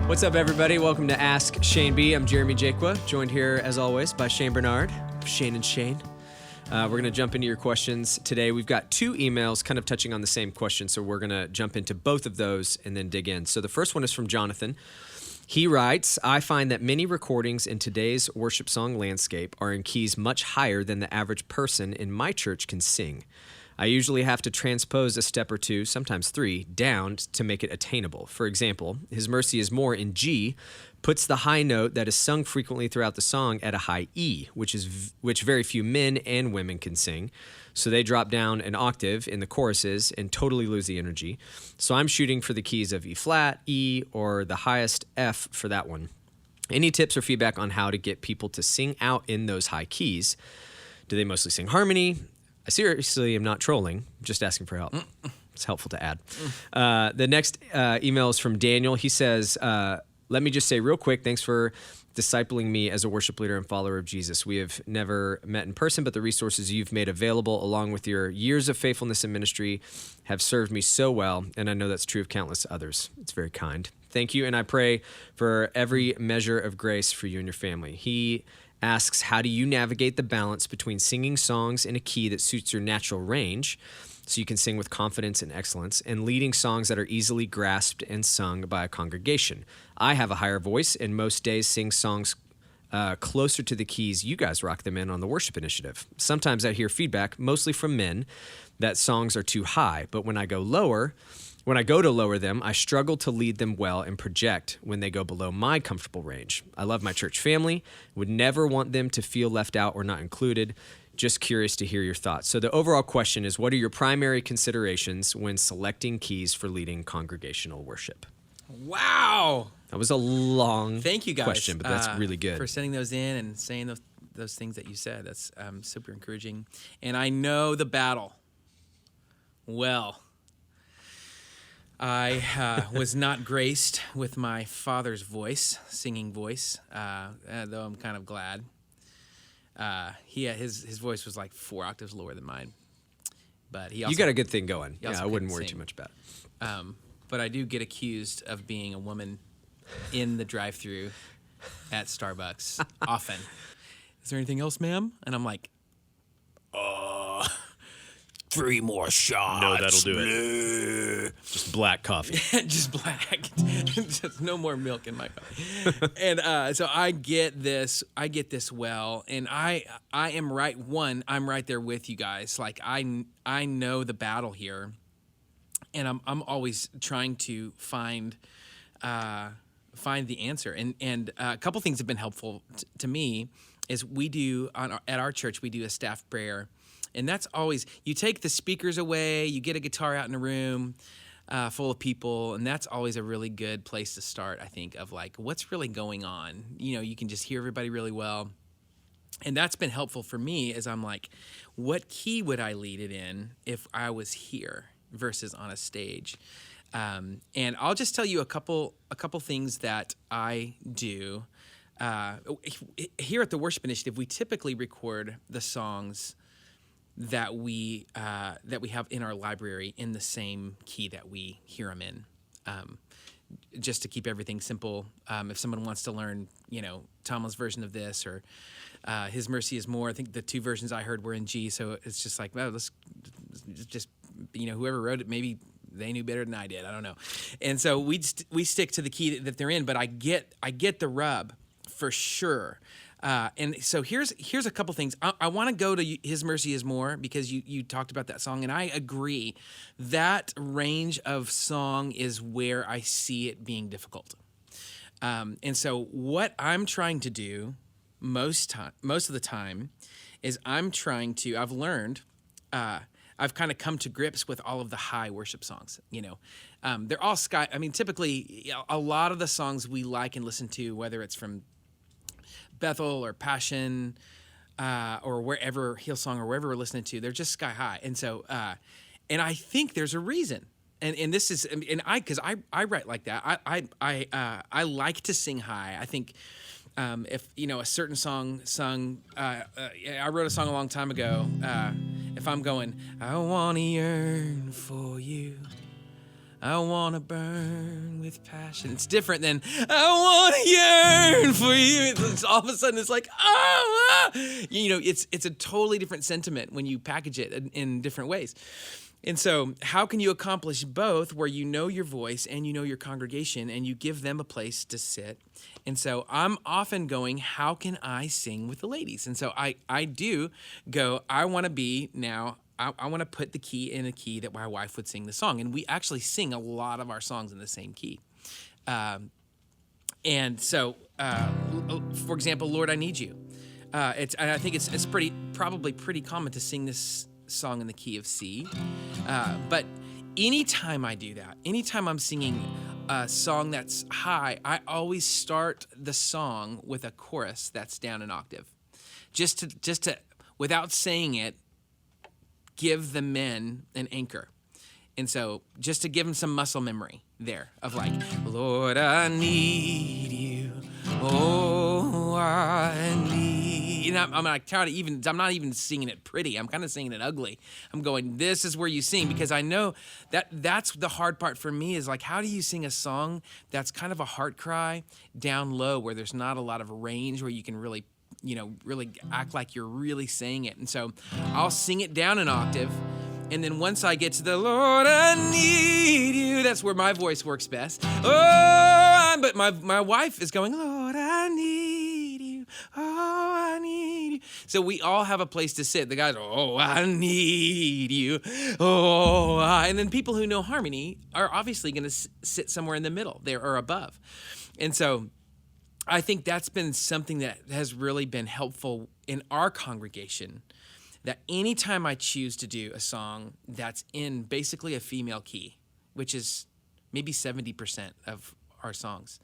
What's up, everybody? Welcome to Ask Shane B. I'm Jeremy Jaquia, joined here, as always, by Shane Barnard, Shane and Shane. We're going to jump into your questions today. We've got two emails kind of touching on the same question, so we're going to jump into both of those and then dig in. So the first one is from Jonathan. He writes, I find that many recordings in today's worship song landscape are in keys much higher than the average person in my church can sing. I usually have to transpose a step or two, sometimes three, down to make it attainable. For example, His Mercy is More in G puts the high note that is sung frequently throughout the song at a high E, which very few men and women can sing. So they drop down an octave in the choruses and totally lose the energy. So I'm shooting for the keys of E flat, E, or the highest F for that one. Any tips or feedback on how to get people to sing out in those high keys? Do they mostly sing harmony? I seriously am not trolling, just asking for help. It's helpful to add. The next email is from Daniel. He says, let me just say real quick, thanks for discipling me as a worship leader and follower of Jesus. We have never met in person, but the resources you've made available, along with your years of faithfulness in ministry, have served me so well, and I know that's true of countless others. It's very kind. Thank you, and I pray for every measure of grace for you and your family. He asks, how do you navigate the balance between singing songs in a key that suits your natural range so you can sing with confidence and excellence, and leading songs that are easily grasped and sung by a congregation? I have a higher voice and most days sing songs closer to the keys you guys rock them in on the worship initiative. Sometimes I hear feedback, mostly from men, that songs are too high, but when I go to lower them, I struggle to lead them well and project when they go below my comfortable range. I love my church family, would never want them to feel left out or not included. Just curious to hear your thoughts. So the overall question is, what are your primary considerations when selecting keys for leading congregational worship? Wow. That was a long Thank you guys, question, but that's really good. for sending those in and saying those things that you said. That's super encouraging. And I know the battle well. I was not graced with my father's singing voice, though I'm kind of glad. His voice was like 4 octaves lower than mine, but he also, you got a good thing going. Yeah, I wouldn't worry sing. too much about it. But I do get accused of being a woman in the drive-thru at Starbucks often. Is there anything else, ma'am? And I'm like, 3 more shots. No, that'll do it. Just black coffee. Just black. Just no more milk in my coffee. And so I get this well, and I am right. I'm right there with you guys. Like I know the battle here, and I'm always trying to find the answer. And a couple things have been helpful to me is we do at our church we do a staff prayer. And that's always, you take the speakers away, you get a guitar out in a room full of people, and that's always a really good place to start, I think, of like, what's really going on? You know, you can just hear everybody really well. And that's been helpful for me as I'm like, what key would I lead it in if I was here versus on a stage? And I'll just tell you a couple things that I do. Here at the Worship Initiative, we typically record the songs that we have in our library in the same key that we hear them in, just to keep everything simple. If someone wants to learn, Tomlin's version of this or His Mercy is More, I think the 2 versions I heard were in G, so it's just like, well, let's just, whoever wrote it, maybe they knew better than I did. I don't know. And so we stick to the key that they're in, but I get the rub for sure. And so here's a couple things. I want to go to His Mercy is More because you talked about that song, and I agree. That range of song is where I see it being difficult. And so what I'm trying to do most of the time is I've learned, I've kind of come to grips with all of the high worship songs. They're all typically a lot of the songs we like and listen to, whether it's from Bethel or Passion or wherever, Hillsong or wherever we're listening to, they're just sky high. And so, and I think there's a reason. And this is, because I write like that. I like to sing high. I think if a certain song sung, I wrote a song a long time ago. If I'm going, I want to yearn for you, I want to burn with passion. It's different than I want to yearn for you. It's all of a sudden it's like, it's a totally different sentiment when you package it in different ways. And so how can you accomplish both where you know your voice and you know your congregation and you give them a place to sit? And so I'm often going, how can I sing with the ladies? And so I do go, I want to be now, I want to put the key in a key that my wife would sing the song. And we actually sing a lot of our songs in the same key. And so, for example, Lord, I Need You. I think it's probably pretty common to sing this song in the key of C. But anytime I do that, anytime I'm singing a song that's high, I always start the song with a chorus that's down an octave. Just to without saying it, give the men an anchor. And so just to give them some muscle memory there of like, Lord, I need you. Oh, I need. And I'm like trying to I'm not even singing it pretty. I'm kind of singing it ugly. I'm going, this is where you sing, because I know that's the hard part for me is like, how do you sing a song that's kind of a heart cry down low where there's not a lot of range where you can really act like you're really saying it. And so I'll sing it down an octave. And then once I get to the Lord, I need you, that's where my voice works best. But my wife is going, Lord, I need you. Oh, I need you. So we all have a place to sit. The guys are, oh, I need you. Oh, and then people who know harmony are obviously going to sit somewhere in the middle there or above. And so I think that's been something that has really been helpful in our congregation, that anytime I choose to do a song that's in basically a female key, which is maybe 70% of our songs,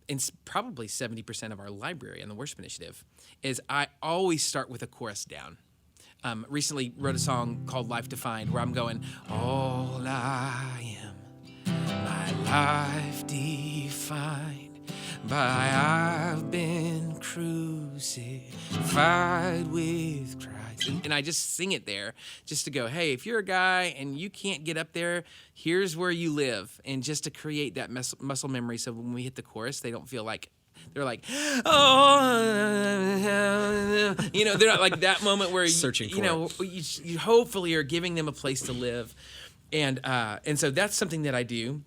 and probably 70% of our library and the worship initiative, is I always start with a chorus down. Recently wrote a song called Life Defined, where I'm going, all I am, my life defined by I've been crucified with Christ. And I just sing it there just to go, hey, if you're a guy and you can't get up there, here's where you live. And just to create that muscle memory so when we hit the chorus, they don't feel like, they're like, oh, they're not like that moment where you hopefully are giving them a place to live. And so that's something that I do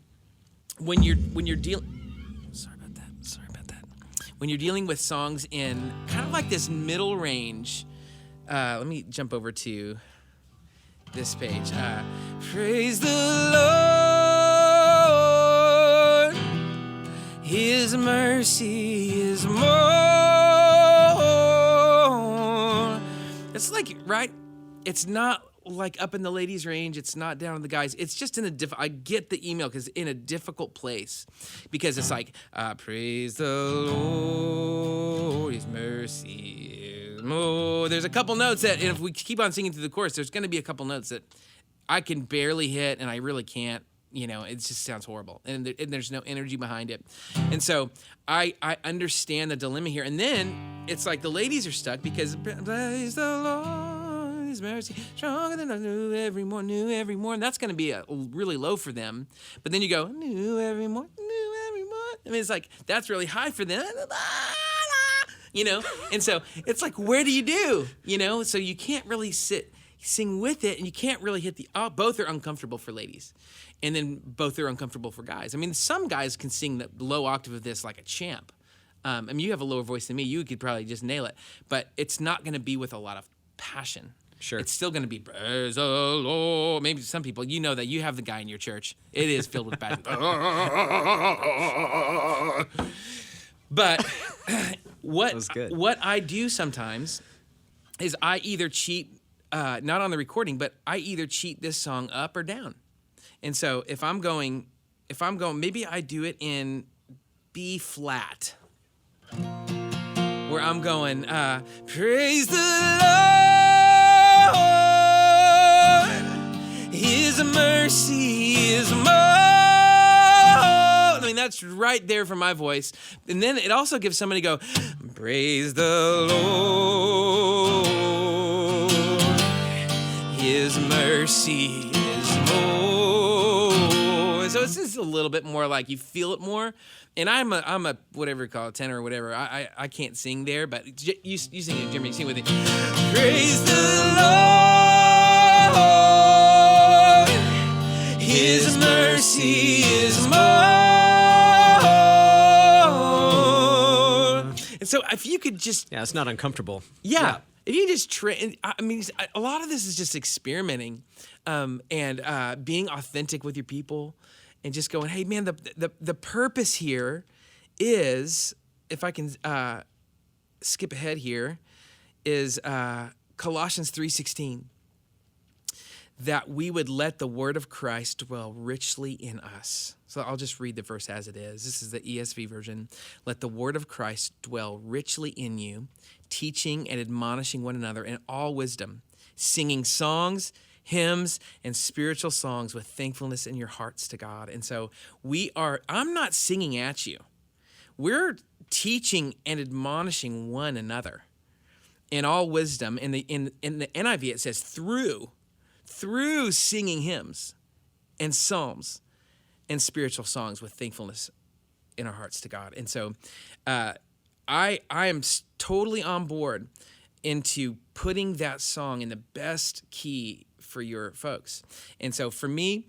when you're dealing. When you're dealing with songs in kind of like this middle range, let me jump over to this page. Praise the Lord, His mercy is more. It's like, right? It's not like up in the ladies' range. It's not down in the guys. It's just in I get the email because in a difficult place, because it's like, praise the Lord, His mercy is more. There's a couple notes that, and if we keep on singing through the chorus, there's going to be a couple notes that I can barely hit, and I really can't. It just sounds horrible, and there's no energy behind it. And so I understand the dilemma here. And then it's like the ladies are stuck because praise the Lord. His mercy stronger than I knew every morning. That's going to be really low for them. But then you go, new every morning. I mean, it's like, that's really high for them. And so it's like, where do you do? So you can't really sing with it, and you can't really hit both are uncomfortable for ladies. And then both are uncomfortable for guys. I mean, some guys can sing the low octave of this like a champ. I mean, you have a lower voice than me. You could probably just nail it. But it's not going to be with a lot of passion. Sure. It's still going to be, praise the Lord. Maybe some people, that you have the guy in your church. It is filled with passion. But what I do sometimes is I either cheat, not on the recording, but I either cheat this song up or down. And so if I'm going, maybe I do it in B flat, where I'm going, praise the Lord. His mercy is more. I mean, that's right there for my voice. And then it also gives somebody to go, praise the Lord. His mercy is more. This is a little bit more like you feel it more. And I'm a whatever you call it, tenor or whatever. I can't sing there, but you sing it, Jimmy. Sing with it. Praise the Lord. His mercy is more. And so if you could just... Yeah, it's not uncomfortable. Yeah. If you just I mean, a lot of this is just experimenting and being authentic with your people and just going, hey, man, the purpose here is, if I can skip ahead here, is Colossians 3:16, that we would let the word of Christ dwell richly in us. So I'll just read the verse as it is. This is the ESV version. Let the word of Christ dwell richly in you, teaching and admonishing one another in all wisdom, singing songs, hymns, and spiritual songs with thankfulness in your hearts to God. And so I'm not singing at you. We're teaching and admonishing one another in all wisdom. In the NIV, it says through singing hymns and psalms and spiritual songs with thankfulness in our hearts to God. And so I am totally on board into putting that song in the best key for your folks. And so for me,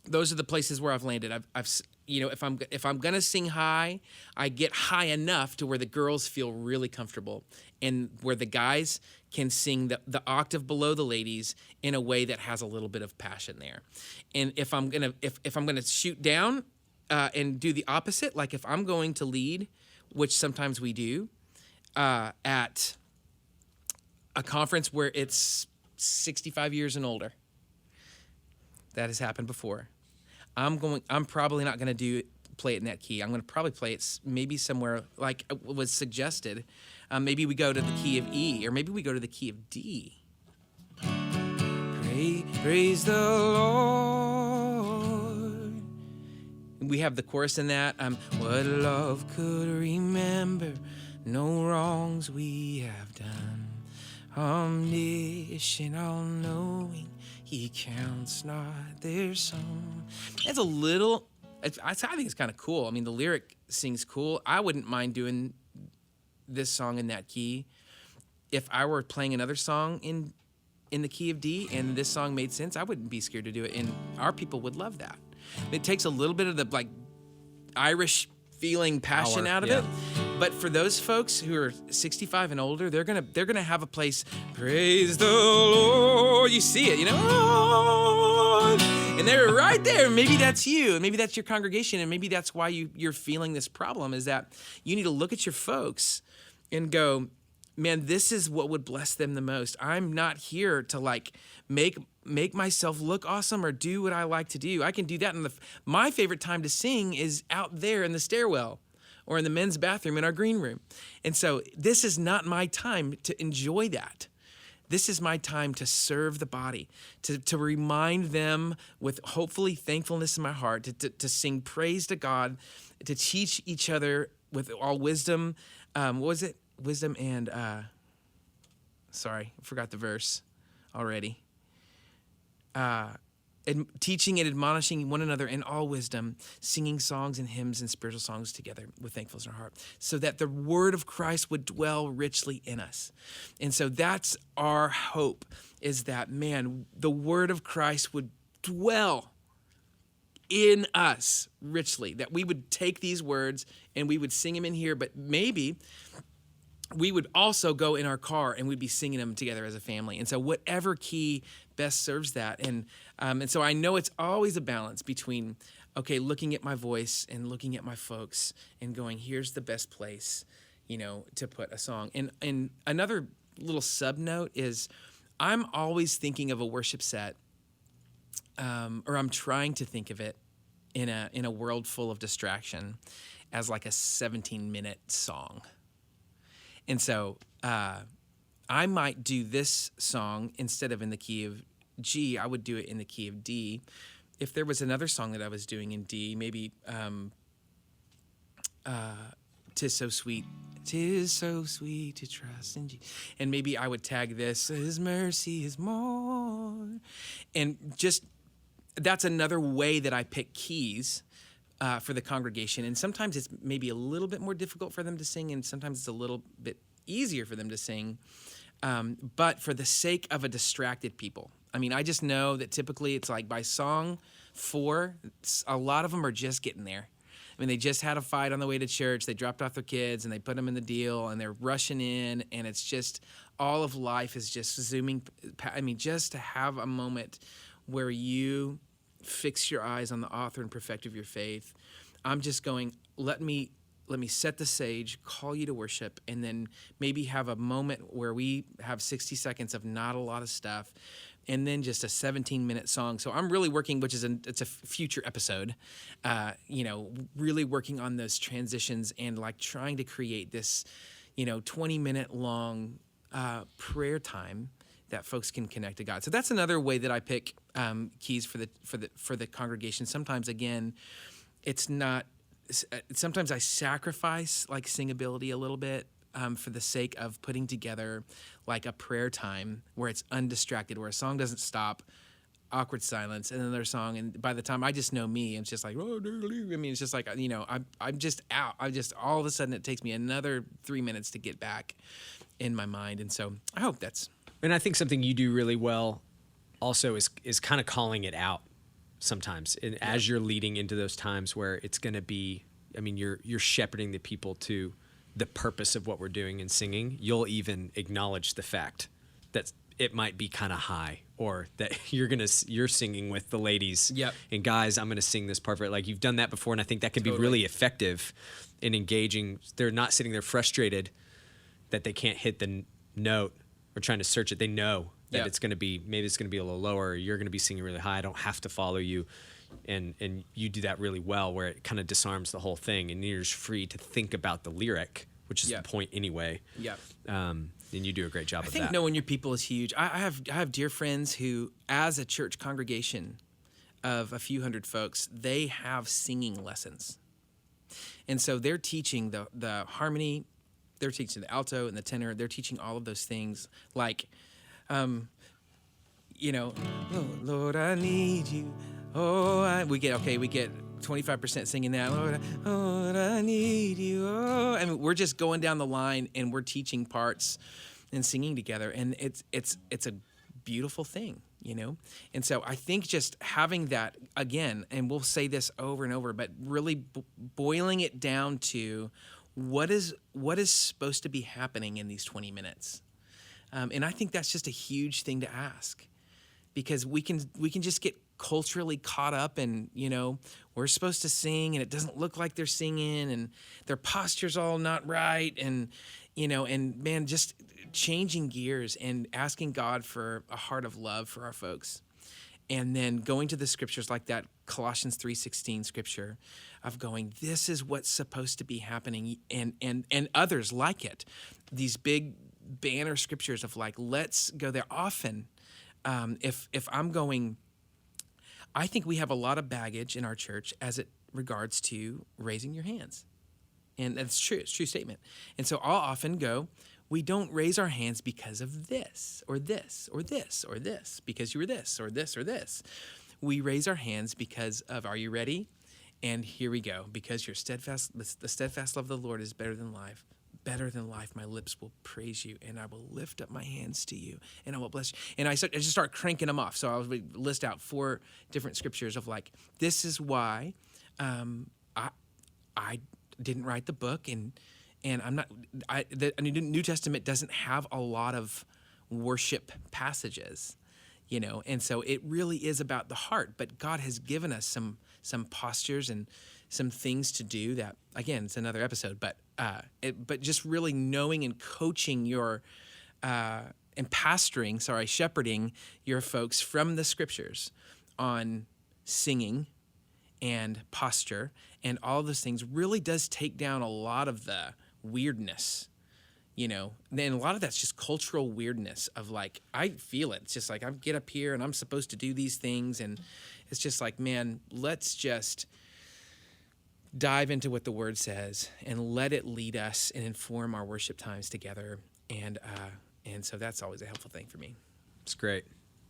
those are the places where I've landed. I've if I'm gonna sing high, I get high enough to where the girls feel really comfortable, and where the guys can sing the octave below the ladies in a way that has a little bit of passion there. And if I'm gonna shoot down and do the opposite, like if I'm going to lead, which sometimes we do, at a conference where it's 65 years and older, that has happened before. I'm probably not going to play it in that key. I'm going to probably play it maybe somewhere like was suggested. Maybe we go to the key of E, or maybe we go to the key of D. Praise the Lord. We have the chorus in that. What love could remember, no wrongs we have done. Omniscient, all-knowing, he counts not their song. It's a little, I think it's kind of cool. I mean, the lyric sings cool. I wouldn't mind doing this song in that key. If I were playing another song in the key of D and this song made sense, I wouldn't be scared to do it. And our people would love that. It takes a little bit of the like Irish feeling passion out of it. But for those folks who are 65 and older, they're gonna have a place. Praise the Lord. You see it, and they're right there. Maybe that's you, and maybe that's your congregation, and maybe that's why you're feeling this problem. Is that you need to look at your folks and go, man, this is what would bless them the most. I'm not here to like make myself look awesome or do what I like to do. I can do that. And my favorite time to sing is out there in the stairwell or in the men's bathroom in our green room. And so this is not my time to enjoy that. This is my time to serve the body, to remind them with hopefully thankfulness in my heart, to sing praise to God, to teach each other with all wisdom. What was it? Wisdom and, sorry, I forgot the verse already. Teaching and admonishing one another in all wisdom, singing songs and hymns and spiritual songs together with thankfulness in our heart, so that the word of Christ would dwell richly in us. And so that's our hope, is that, man, the word of Christ would dwell in us richly, that we would take these words and we would sing them in here, but maybe we would also go in our car and we'd be singing them together as a family. And so whatever key best serves that. And so I know it's always a balance between, okay, looking at my voice and looking at my folks and going, here's the best place, to put a song. And another little sub note is I'm always thinking of a worship set, or I'm trying to think of it in a world full of distraction as like a 17-minute song. And so I might do this song instead of in the key of G, I would do it in the key of D. If there was another song that I was doing in D, maybe 'Tis so sweet to trust in Jesus. And maybe I would tag this, His mercy is more. And just that's another way that I pick keys for the congregation. And sometimes it's maybe a little bit more difficult for them to sing, and sometimes it's a little bit easier for them to sing. But for the sake of a distracted people, I mean, I just know that typically it's like by song 4, a lot of them are just getting there. I mean, they just had a fight on the way to church. They dropped off their kids and they put them in the deal and they're rushing in, and it's just all of life is just zooming. I mean, just to have a moment where you fix your eyes on the author and perfecter of your faith. I'm just going, let me set the stage, call you to worship, and then maybe have a moment where we have 60 seconds of not a lot of stuff, and then just a 17-minute song. So I'm really working, it's a future episode, really working on those transitions and like trying to create this, 20-minute long prayer time that folks can connect to God. So that's another way that I pick keys for the congregation. Sometimes, again, it's not. Sometimes I sacrifice like singability a little bit for the sake of putting together like a prayer time where it's undistracted, where a song doesn't stop, awkward silence, and then another song, and by the time I just know me, it's just like, oh, I mean, it's just like, I'm just out. All of a sudden it takes me another 3 minutes to get back in my mind, and so I hope that's. And I think something you do really well also is kind of calling it out sometimes. And as you're leading into those times where it's going to be, I mean, you're shepherding the people to the purpose of what we're doing and singing, you'll even acknowledge the fact that it might be kind of high, or that you're singing with the ladies. Yep. And guys, I'm going to sing this part for it. Like, you've done that before, and I think that can be really effective in engaging. They're not sitting there frustrated that they can't hit the note or trying to search it. They know that it's going to be, maybe it's going to be a little lower, or you're going to be singing really high. I don't have to follow you. And you do that really well, where it kind of disarms the whole thing, and you're just free to think about the lyric, which is the point anyway. Yeah. And you do a great job of that. I think knowing your people is huge. I have dear friends who, as a church congregation of a few hundred folks, they have singing lessons. And so they're teaching the harmony, they're teaching the alto and the tenor, they're teaching all of those things, like, oh, Lord, I need you. Oh, we get 25% singing that. Lord, I need you. Oh, I mean, we're just going down the line and we're teaching parts and singing together, and it's a beautiful thing, And so I think just having that again, and we'll say this over and over, but really boiling it down to what is supposed to be happening in these 20 minutes. And I think that's just a huge thing to ask, because we can just get culturally caught up in, we're supposed to sing and it doesn't look like they're singing and their posture's all not right. And, and man, just changing gears and asking God for a heart of love for our folks. And then going to the scriptures like that Colossians 3:16 scripture of going, this is what's supposed to be happening, and others like it. These big banner scriptures of like, let's go there. Often, if I'm going, I think we have a lot of baggage in our church as it regards to raising your hands. And that's true. It's a true statement. And so I'll often go, we don't raise our hands because of this or this or this or this, because you were this or this or this. We raise our hands because of, are you ready? And here we go. Because the steadfast love of the Lord is better than life. Better than life, my lips will praise you, and I will lift up my hands to you, and I will bless you. And I just start cranking them off. So I would list out 4 different scriptures of like, this is why I didn't write the book, and I'm not. The New Testament doesn't have a lot of worship passages, and so it really is about the heart. But God has given us some postures and some things to do that, again, it's another episode, but just really knowing and coaching your, shepherding your folks from the scriptures on singing and posture and all those things really does take down a lot of the weirdness, Then a lot of that's just cultural weirdness of like, I feel it. It's just like, I get up here and I'm supposed to do these things, and it's just like, man, let's just dive into what the word says and let it lead us and inform our worship times together. And so that's always a helpful thing for me. It's great.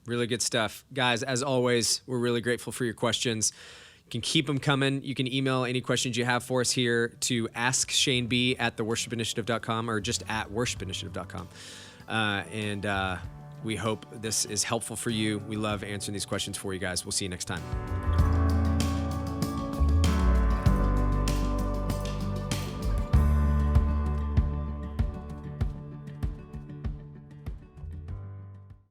Really good stuff. Guys, as always, we're really grateful for your questions. You can keep them coming. You can email any questions you have for us here to askShaneB@theworshipinitiative.com or just at worshipinitiative.com. We hope this is helpful for you. We love answering these questions for you guys. We'll see you next time.